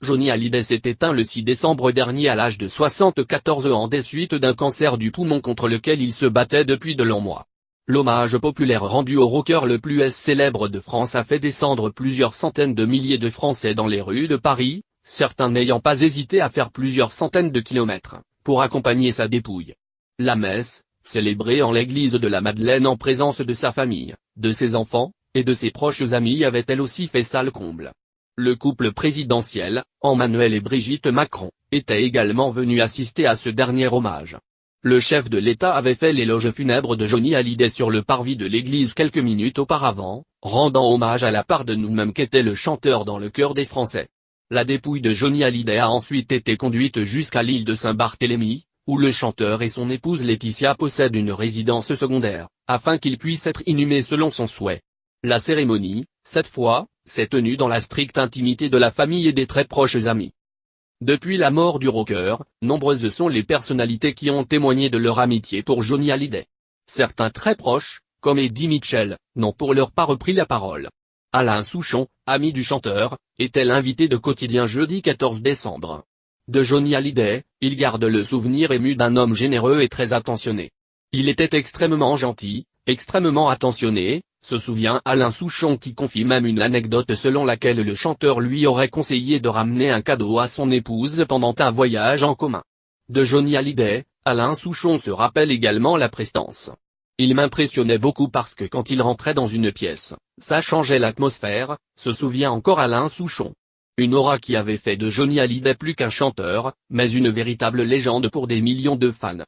Johnny Hallyday s'est éteint le 6 décembre dernier à l'âge de 74 ans des suites d'un cancer du poumon contre lequel il se battait depuis de longs mois. L'hommage populaire rendu au rocker le plus célèbre de France a fait descendre plusieurs centaines de milliers de Français dans les rues de Paris, certains n'ayant pas hésité à faire plusieurs centaines de kilomètres, pour accompagner sa dépouille. La messe, célébrée en l'église de la Madeleine en présence de sa famille, de ses enfants, et de ses proches amis avait elle aussi fait salle comble. Le couple présidentiel, Emmanuel et Brigitte Macron, était également venu assister à ce dernier hommage. Le chef de l'État avait fait l'éloge funèbre de Johnny Hallyday sur le parvis de l'église quelques minutes auparavant, rendant hommage à la part de nous-mêmes qu'était le chanteur dans le cœur des Français. La dépouille de Johnny Hallyday a ensuite été conduite jusqu'à l'île de Saint-Barthélemy, où le chanteur et son épouse Laetitia possèdent une résidence secondaire, afin qu'il puisse être inhumé selon son souhait. La cérémonie, cette fois, s'est tenue dans la stricte intimité de la famille et des très proches amis. Depuis la mort du rocker, nombreuses sont les personnalités qui ont témoigné de leur amitié pour Johnny Hallyday. Certains très proches, comme Eddie Mitchell, n'ont pour leur part repris la parole. Alain Souchon, ami du chanteur, était l'invité de Quotidien jeudi 14 décembre. De Johnny Hallyday, il garde le souvenir ému d'un homme généreux et très attentionné. Il était extrêmement gentil, extrêmement attentionné, se souvient Alain Souchon qui confie même une anecdote selon laquelle le chanteur lui aurait conseillé de ramener un cadeau à son épouse pendant un voyage en commun. De Johnny Hallyday, Alain Souchon se rappelle également la prestance. Il m'impressionnait beaucoup parce que quand il rentrait dans une pièce, ça changeait l'atmosphère, se souvient encore Alain Souchon. Une aura qui avait fait de Johnny Hallyday plus qu'un chanteur, mais une véritable légende pour des millions de fans.